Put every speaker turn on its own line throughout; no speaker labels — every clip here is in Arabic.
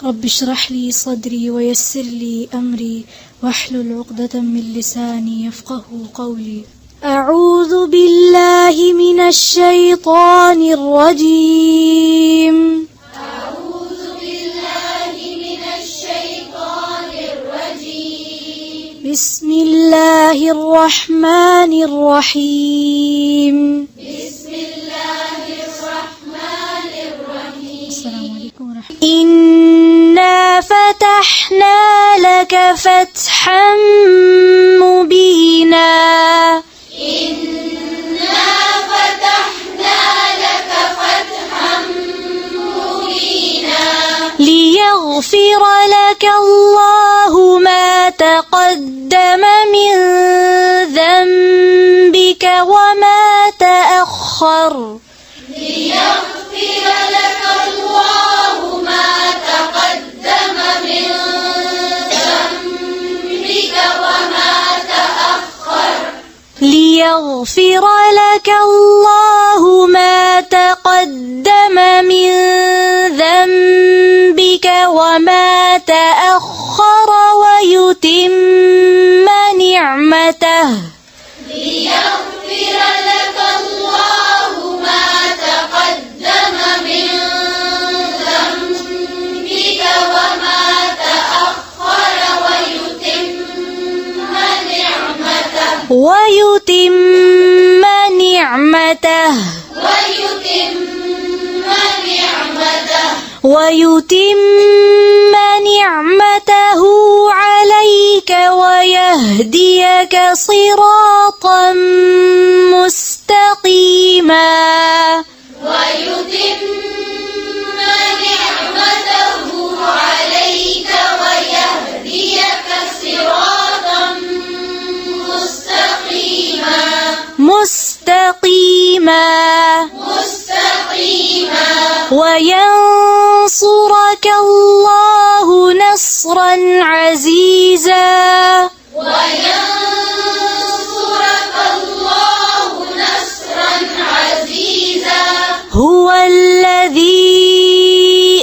رب اشرح لي صدري ويسر لي أمري واحلل عقدة من لساني يفقه قولي. أعوذ بالله من الشيطان الرجيم.
أعوذ بالله من الشيطان الرجيم.
بسم الله الرحمن الرحيم.
بسم الله الرحمن الرحيم.
السلام عليكم ورحمة الله. إنا فتحنا لك فتحا مبينا.
إنا فتحنا لك فتحا مبينا.
ليغفر لك الله ما تقدم من ذنبك وما تأخر.
ليغفر لك الله ما تقدم من ذنبك وما تأخر.
ليغفر لك الله ما تقدم من ذنبك وما تأخر ويتم نعمته.
ليغفر لك الله ما تقدم من ذنبك وما تأخر
ويتم نعمته. عليك ويهديك صراطا مستقيما.
ويتم نعمته عليك ويهديك صراطا مستقيما.
وينصرك الله نصرا عزيزا. هو الذي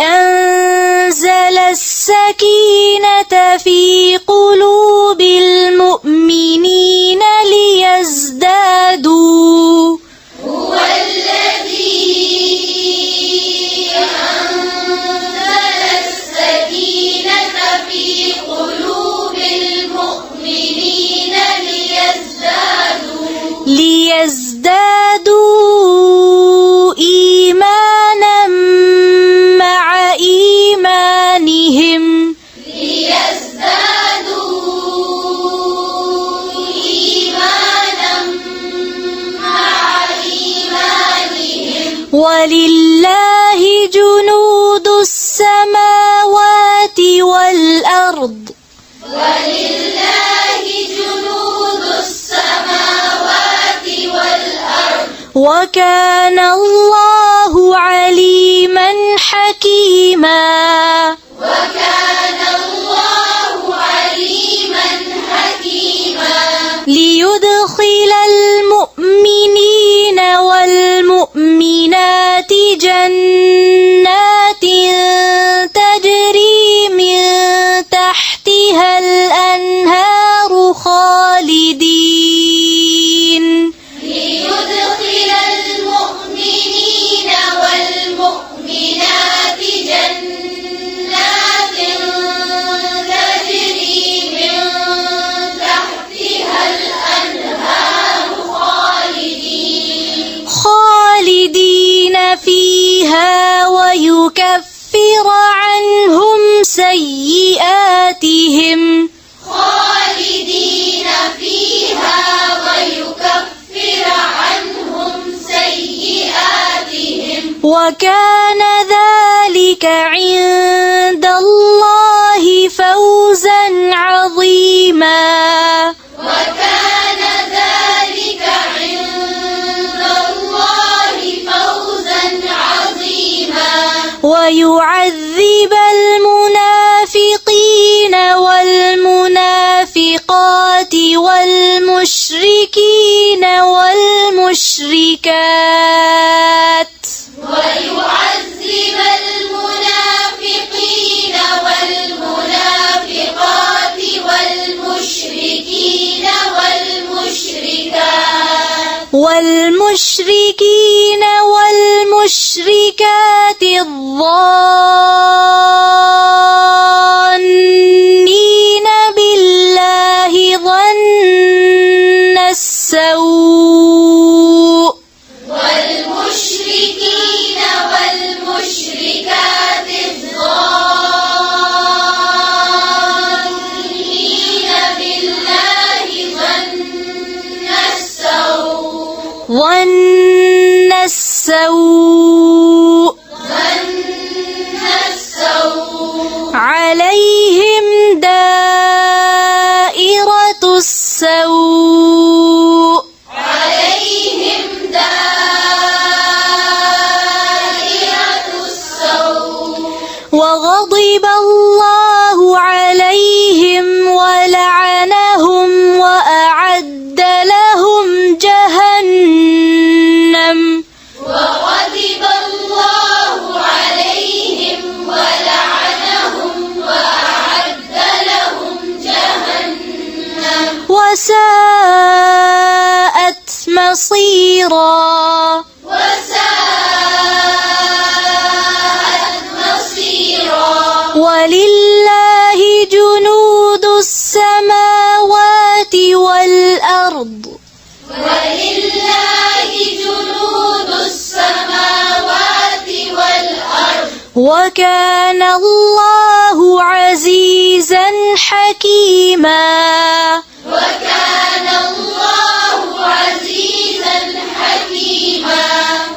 أنزل السكينة في قلوب المؤمنين ليزدادوا.
هو الذي أنزل السكينة في قلوب المؤمنين ليزدادوا إيمانا مع إيمانهم. ولله جنود السماوات والأرض. وكان الله عليما حكيما. ليدخل المؤمنين والمؤمنات جنات تجري من تحتها الأنهار خالدين. ليدخل المؤمنين والمؤمنات جنات تجري من تحتها الأنهار خالدين فيها ويكفر عنهم سيئاتهم. وكان ذلك عند الله فوزا عظيما. ويعذب المنافقين والمنافقات والمشركين والمشركات. ويعذب المنافقين والمشركين والمشركات الظانين بالله ظن السوء
والمشركين والمشركات الظانين بالله
ظن السوء عليهم دائرة السوء وغضب الله عليهم ولعنهم وأعد لهم جهنم
وغضب الله عليهم ولعنهم وأعد لهم جهنم
وساءت مصيرا ولله جنود السماوات والأرض وكان الله عزيزا حكيما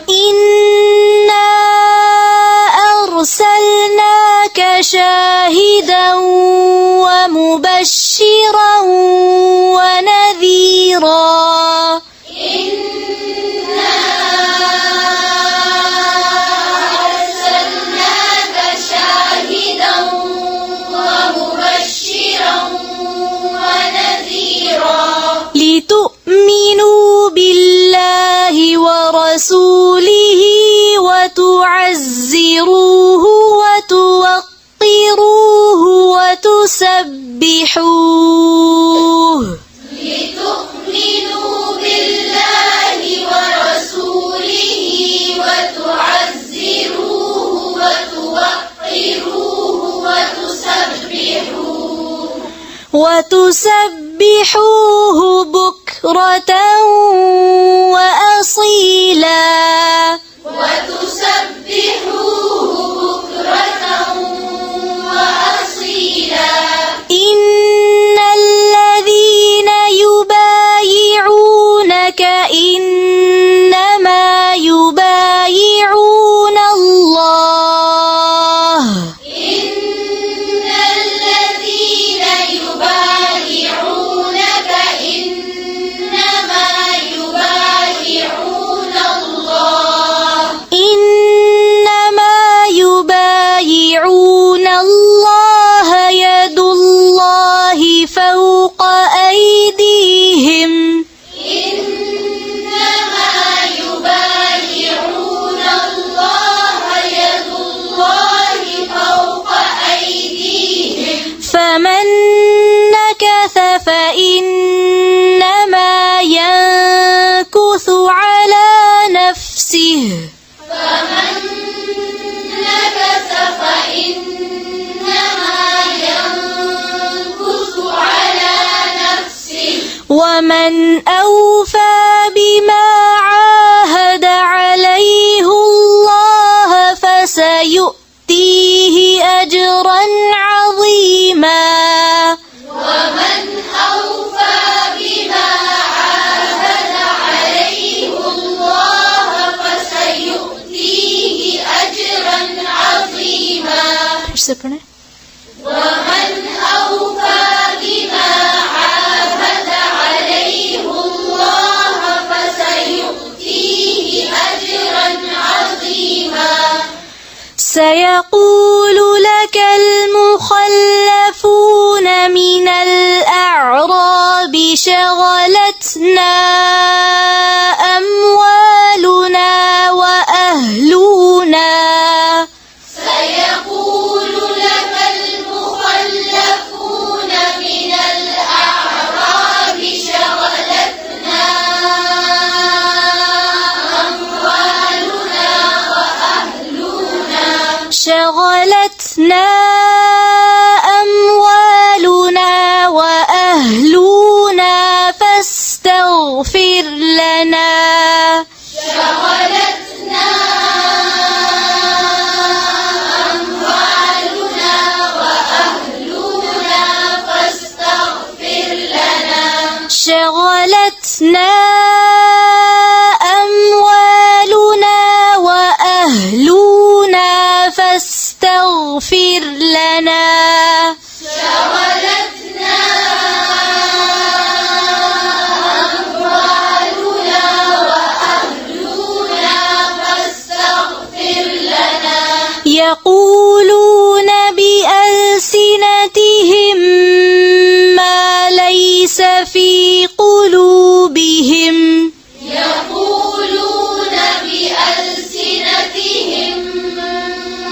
إنا أرسلناك شاهدا ومبشرا ونذيرا لتؤمنوا بالله ورسوله وتعزروه وتوقروه وتسبحوه
لتؤمنوا بالله ورسوله وتعزروه
وتسبحوه بكرة وأصيلا إن الذين يبايعونك إنما يبايعون الله إنما يبايعون الله يد الله فوق أيديهم فمن نكث فإنما ينكث على نفسه ومن أوفى بما عاهد عليه الله فسيؤتيه أجرا عظيما से पढ़े سيقول لك المخلفون من الأعراب شغلتنا أموالنا وأهلنا يقولون بألسنتهم ما ليس في قلوبهم
يقولون بألسنتهم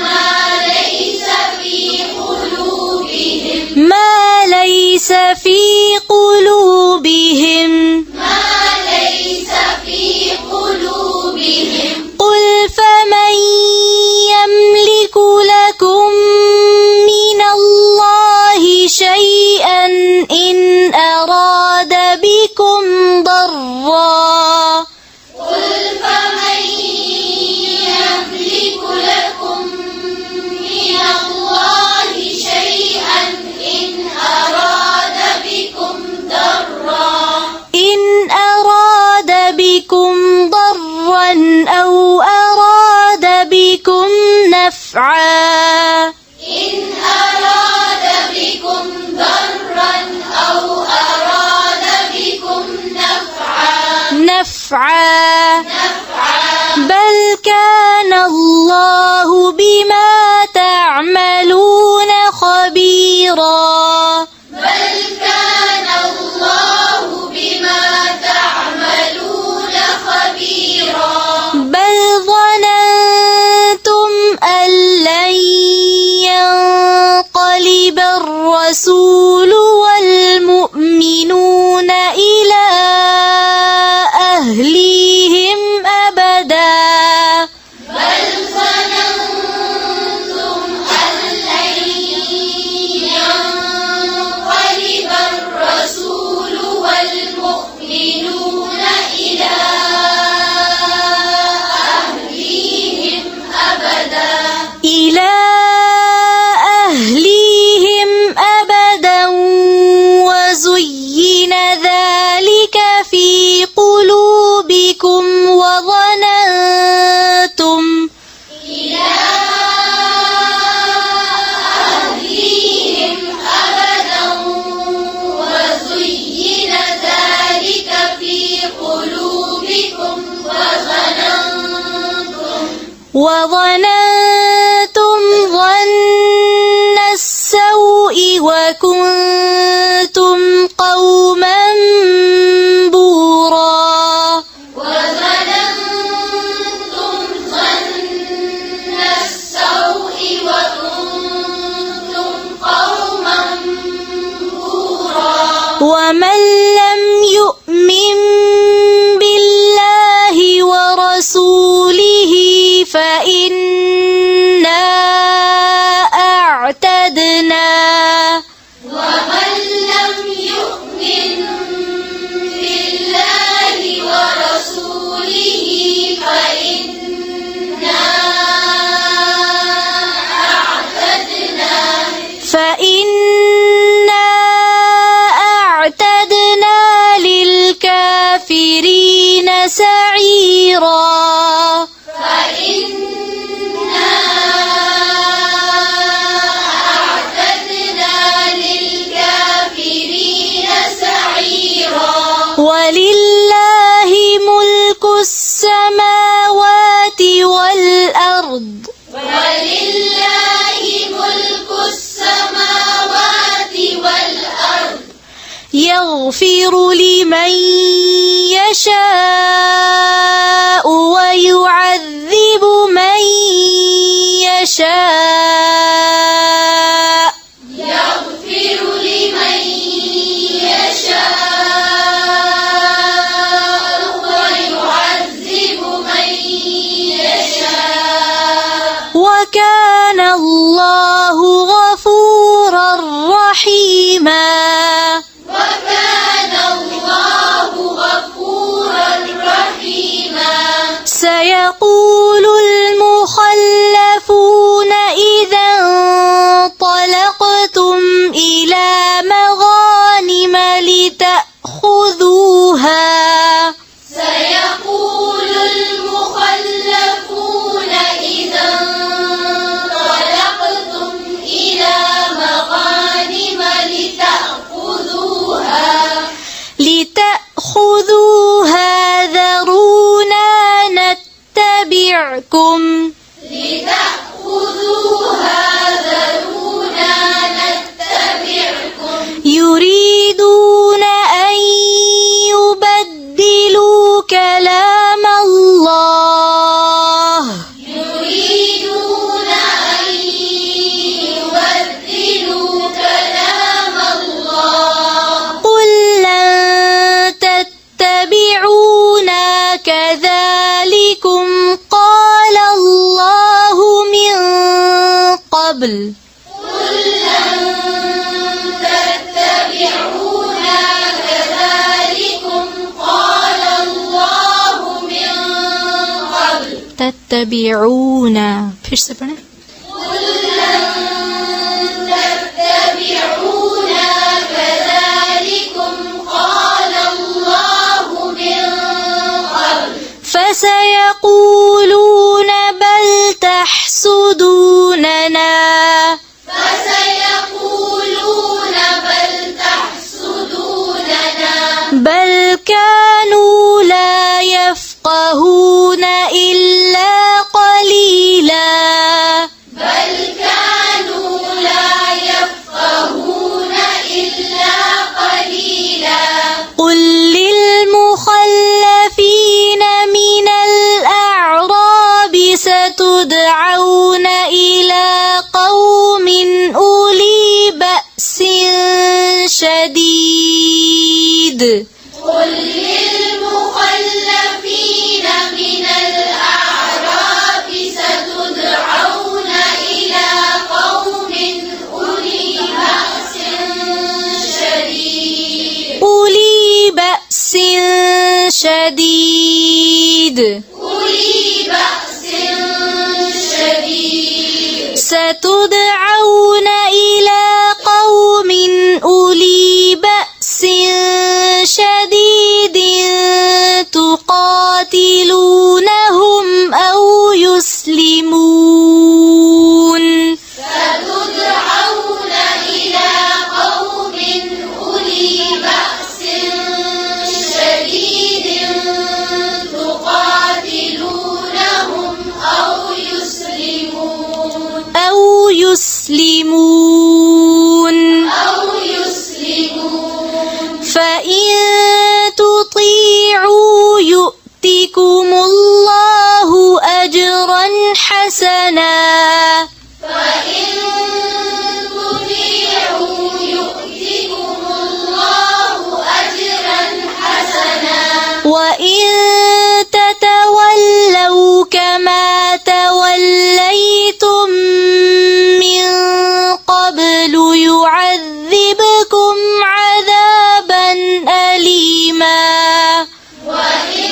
ما ليس في قلوبهم
ما ليس في قلوبهم قل فمن يملك لكم من الله شيئا إن أراد بكم ضرا
قل فمن يملك لكم من الله شيئا إن أراد بكم ضرا
أو أراد بكم نفعا
إن أراد بكم ضرا أو أراد بكم
نفعا بل كان الله بما تعملون خبيرا
بل كان الله بما تعملون خبيرا
بل ظننتم أن لن ينقلب الرسول والمؤمنون إلى أهليهم أبدا
بل ظننتم أن لن ينقلب الرسول والمؤمنون إلى أهليهم أبدا
وزين ذلك في قلوبكم وظننتم
إلى أهليهم أبدا وزين ذلك في قلوبكم
وظننتم ظن السوء وكنتم قوما بورا
وظننتم ظن السوء وكنتم قوما بورا
ومن لم يؤمن بالله ورسوله فإنا أعتدنا
ومن لم يؤمن بالله ورسوله
فإنا أعتدنا للكافرين سعيرا
فإنا أعتدنا للكافرين سعيرا
ولله ملك السماوات والأرض
ولله ملك السماوات والأرض
يغفر لمن يشاء ويعذب من يشاء
يغفر لمن يشاء ويعذب من يشاء
وكان الله غفورا رحيما
وكان الله غفورا رحيما
سيقول المخلفون إذا انطلقتم إلى مغانم لتأخذوها
سيقول المخلفون إذا انطلقتم إلى مغانم
لتأخذوها ذرونا نتبعكم
لتأخذوها
ذلكم قال الله من قبل
قل لن تتبعونا كذلكم قال الله من قبل
تتبعونا फिर से पढ़ें
قل لن تتبعونا كذلكم قال الله من قبل
فسيقولون بل تحسدوننا
فسيقولون بل تحسدوننا
بل كانوا لا يفقهون إلا قليلا
بل كانوا لا يفقهون إلا قليلا
قل للمخلفين من الأعراب ستدعون إلى قوم أولي بأس شديد
قل للمخلفين من الأعراب ستدعون إلى قوم أولي بأس شديد
أولي بأس شديد
أولي بأس شديد
ستدعون إلى قوم أولي بأس شديد تقاتلونهم أو يسلمون
ستدعون إلى قوم أولي بأس شديد تقاتلونهم أو يسلمون
فإن تطيعوا يؤتكم الله أجرا حسنا
فإن تطيعوا يؤتكم الله أجرا حسنا
وإن تتولوا كما توليتم من قبل يعذبكم عذابا أليما
وإن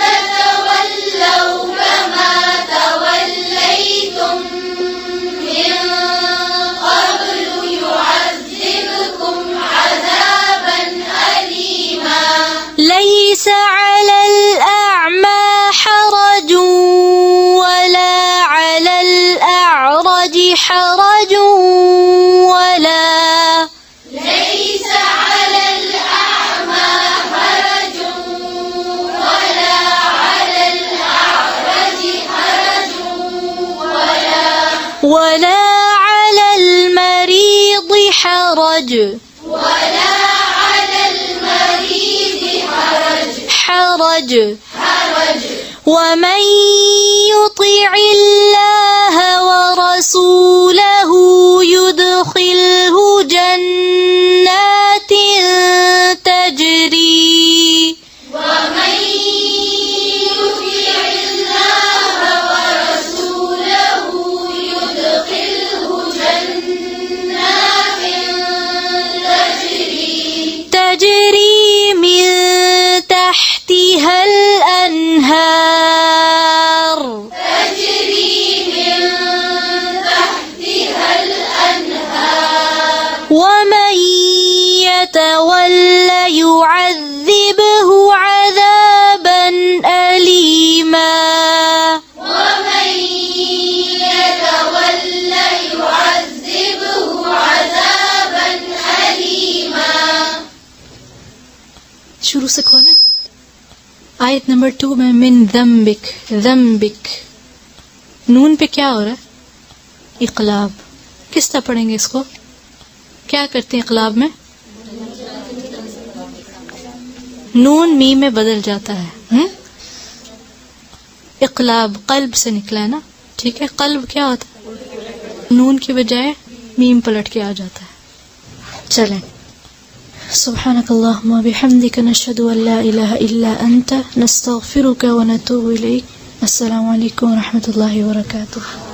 تتولوا كما توليتم من قبل يعذبكم عذابا أليما
ليس على الأعمى حرج ولا على الأعرج حرج ولا
ليس على الأعمى حرج ولا على الأعرج حرج
ولا على المريض حرج
ولا على المريض حرج
ومن يطع الله ورسوله يدخله جنات تجري
ومن يطع الله ورسوله يدخله جنات
تجري من تحتها الأنهار ومن يتول يعذبه عذابا أليما
ومن يتول يعذبه عذابا أليما
शुरू से खोलें आयत नंबर 2 में मिन ذنبك नून पे क्या हो रहा है इक़लाब किस तरह पढ़ेंगे इसको क्या करते हैं इक़लाब में नून मीम में बदल जाता है इक़लाब क़ल्ब से निकला है ना ठीक है क़ल्ब क्या होता है नून की बजाय मीम पलट के आ जाता है चलें Subhanakallahumma bihamdika nashhadu an la ilaha illa anta nastaghfiruka wa natubu ilaik. Assalamualaikum warahmatullahi wabarakatuh.